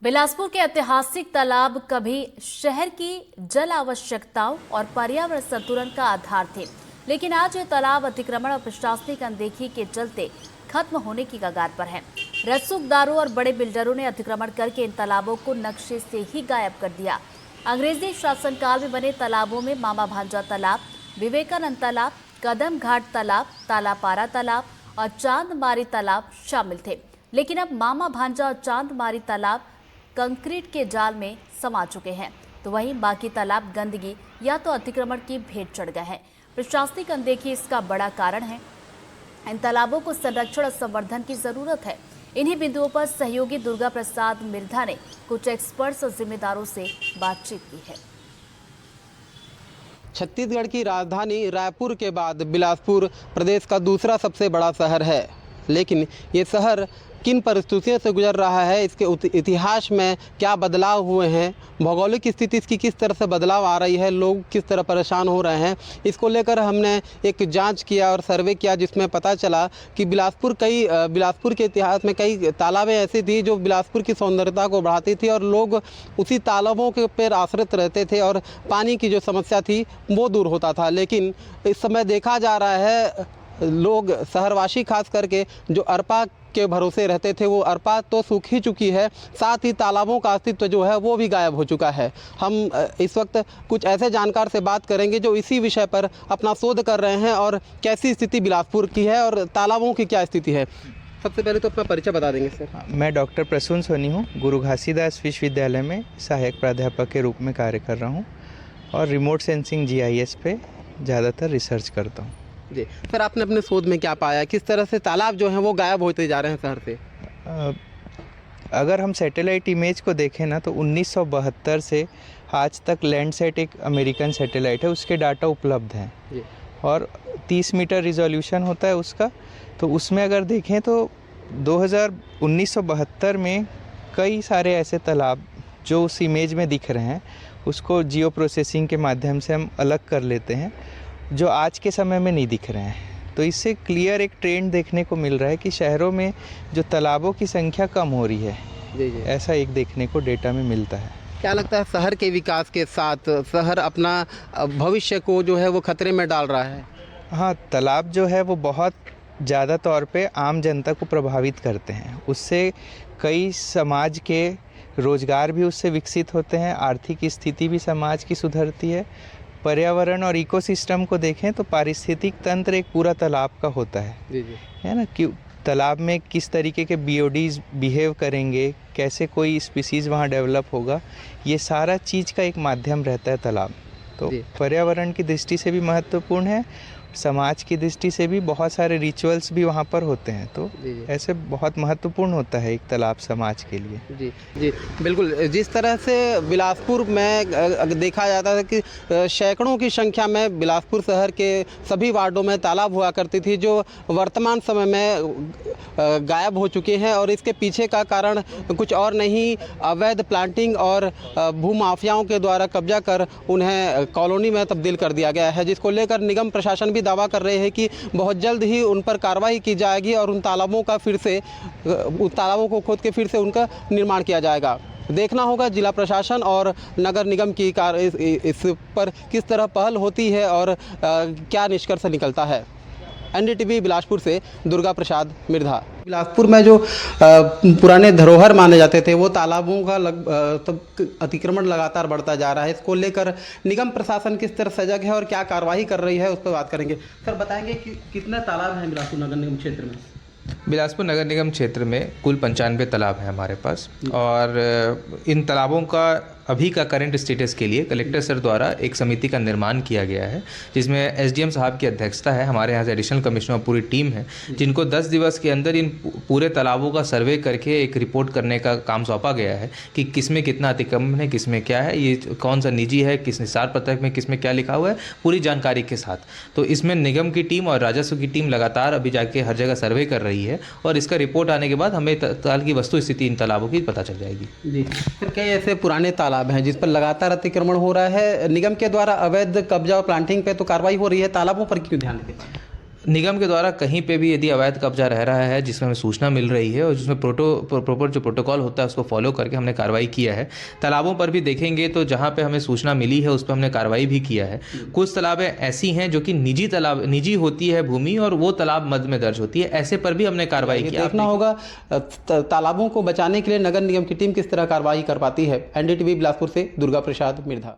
बिलासपुर के ऐतिहासिक तालाब कभी शहर की जल आवश्यकताओं और पर्यावरण संतुलन का आधार थे, लेकिन आज ये तालाब अतिक्रमण और प्रशासनिक अनदेखी के चलते खत्म होने की कगार पर है। रसूखदारों और बड़े बिल्डरों ने अतिक्रमण करके इन तालाबों को नक्शे से ही गायब कर दिया। अंग्रेजी शासनकाल में बने तालाबों में मामा भांजा तालाब, विवेकानंद तालाब, कदम घाट तालाब, तालापारा तालाब और चांदमारी तालाब शामिल थे, लेकिन अब मामा भांजा और चांदमारी तालाब कंक्रीट के जाल में समा चुके हैं, तो वहीं बाकी तालाब गंदगी या तो अतिक्रमण की भेंट चढ़ गए हैं। प्रशासनिक अनदेखी इसका बड़ा कारण है। इन तालाबों को संरक्षण और संवर्धन की जरूरत है। इन्हीं बिंदुओं पर सहयोगी दुर्गा प्रसाद मिर्धा ने कुछ एक्सपर्ट्स और जिम्मेदारों से बातचीत की है। छत्तीसगढ़ की राजधानी रायपुर के बाद बिलासपुर प्रदेश का दूसरा सबसे बड़ा शहर है, लेकिन ये शहर किन परिस्थितियों से गुजर रहा है, इसके इतिहास में क्या बदलाव हुए हैं, भौगोलिक स्थिति इसकी किस तरह से बदलाव आ रही है, लोग किस तरह परेशान हो रहे हैं, इसको लेकर हमने एक जांच किया और सर्वे किया, जिसमें पता चला कि बिलासपुर के इतिहास में कई तालाबें ऐसी थी जो बिलासपुर की सौंदर्यता को बढ़ाती थी और लोग उसी तालाबों के पर आश्रित रहते थे और पानी की जो समस्या थी वो दूर होता था। लेकिन इस समय देखा जा रहा है लोग शहरवासी खास करके जो अरपा के भरोसे रहते थे, वो अरपा तो सूख ही चुकी है, साथ ही तालाबों का अस्तित्व जो है वो भी गायब हो चुका है। हम इस वक्त कुछ ऐसे जानकार से बात करेंगे जो इसी विषय पर अपना शोध कर रहे हैं और कैसी स्थिति बिलासपुर की है और तालाबों की क्या स्थिति है। सबसे पहले तो अपना परिचय बता देंगे सर। मैं डॉक्टर प्रसून सोनी हूँ, गुरु घासीदास विश्वविद्यालय में सहायक प्राध्यापक के रूप में कार्य कर रहा हूँ और रिमोट सेंसिंग GIS पे ज़्यादातर रिसर्च करता हूँ। जी सर, आपने अपने शोध में क्या पाया, किस तरह से तालाब जो हैं वो गायब होते जा रहे हैं शहर से? अगर हम सैटेलाइट इमेज को देखें ना तो 1972 से आज तक लैंडसैट एक अमेरिकन सैटेलाइट है, उसके डाटा उपलब्ध हैं और 30 मीटर रिजोल्यूशन होता है उसका। तो उसमें अगर देखें तो 1972 में कई सारे ऐसे तालाब जो उस इमेज में दिख रहे हैं उसको जियो प्रोसेसिंग के माध्यम से हम अलग कर लेते हैं, जो आज के समय में नहीं दिख रहे हैं। तो इससे क्लियर एक ट्रेंड देखने को मिल रहा है कि शहरों में जो तालाबों की संख्या कम हो रही है। जी। ऐसा एक देखने को डेटा में मिलता है। क्या लगता है शहर के विकास के साथ शहर अपना भविष्य को जो है वो खतरे में डाल रहा है? हाँ, तालाब जो है वो बहुत ज़्यादा तौर पे आम जनता को प्रभावित करते हैं। उससे कई समाज के रोजगार भी उससे विकसित होते हैं, आर्थिक स्थिति भी समाज की सुधरती है। पर्यावरण और इकोसिस्टम को देखें तो पारिस्थितिक तंत्र एक पूरा तालाब का होता है। जी। है ना, कि तालाब में किस तरीके के BODs बिहेव करेंगे, कैसे कोई स्पीसीज़ वहाँ डेवलप होगा, ये सारा चीज़ का एक माध्यम रहता है तालाब। तो पर्यावरण की दृष्टि से भी महत्वपूर्ण है, समाज की दृष्टि से भी बहुत सारे रिचुअल्स भी वहाँ पर होते हैं। तो ऐसे बहुत महत्वपूर्ण होता है एक तालाब समाज के लिए। जी जी बिल्कुल। जिस तरह से बिलासपुर में देखा जाता है कि सैकड़ों की संख्या में बिलासपुर शहर के सभी वार्डों में तालाब हुआ करती थी, जो वर्तमान समय में गायब हो चुके हैं और इसके पीछे का कारण कुछ और नहीं, अवैध प्लांटिंग और भूमाफियाओं के द्वारा कब्जा कर उन्हें कॉलोनी में तब्दील कर दिया गया है, जिसको लेकर निगम प्रशासन भी दावा कर रहे हैं कि बहुत जल्द ही उन पर कार्रवाई की जाएगी और उन तालाबों को खोद के फिर से उनका निर्माण किया जाएगा। देखना होगा जिला प्रशासन और नगर निगम की इस पर किस तरह पहल होती है और क्या निष्कर्ष निकलता है। NDTV बिलासपुर से दुर्गा प्रसाद मिर्धा। बिलासपुर में जो पुराने धरोहर माने जाते थे वो तालाबों का अतिक्रमण लगातार बढ़ता जा रहा है, इसको लेकर निगम प्रशासन किस तरह सजग है और क्या कार्रवाई कर रही है उस पर बात करेंगे। सर बताएंगे कि कितने तालाब हैं बिलासपुर नगर निगम क्षेत्र में? बिलासपुर नगर निगम क्षेत्र में कुल 95 तालाब हैं हमारे पास और इन तालाबों का अभी का करंट स्टेटस के लिए कलेक्टर सर द्वारा एक समिति का निर्माण किया गया है, जिसमें SDM साहब की अध्यक्षता है। हमारे यहाँ से एडिशनल कमिश्नर और पूरी टीम है, जिनको 10 दिवस के अंदर इन पूरे तालाबों का सर्वे करके एक रिपोर्ट करने का काम सौंपा गया है कि किसमें कितना अतिक्रमण है, किसमें क्या है, ये कौन सा निजी है, किस निसार पत्रक में किसमें क्या लिखा हुआ है, पूरी जानकारी के साथ। तो इसमें निगम की टीम और राजस्व की टीम लगातार अभी जाके हर जगह सर्वे कर रही है और इसका रिपोर्ट आने के बाद हमें तत्काल की वस्तु स्थिति इन तालाबों की पता चल जाएगी। जी सर, कई ऐसे पुराने तालाब हैं जिस पर लगातार अतिक्रमण हो रहा है, निगम के द्वारा अवैध कब्जा और प्लांटिंग पे तो कार्रवाई हो रही है, तालाबों पर क्यों ध्यान देते हैं? निगम के द्वारा कहीं पे भी यदि अवैध कब्जा रह रहा है जिसमें हमें सूचना मिल रही है और जिसमें प्रॉपर जो प्रोटोकॉल होता है उसको फॉलो करके हमने कार्रवाई किया है। तालाबों पर भी देखेंगे तो जहाँ पे हमें सूचना मिली है उस पर हमने कार्रवाई भी किया है। कुछ तालाबें ऐसी हैं जो कि निजी होती है भूमि और वो तालाब मद में दर्ज होती है, ऐसे पर भी हमने कार्रवाई किया। देखना होगा तालाबों को बचाने के लिए नगर निगम की टीम किस तरह कार्रवाई कर पाती है। एनडीटीवी बिलासपुर से दुर्गा प्रसाद मिर्धा।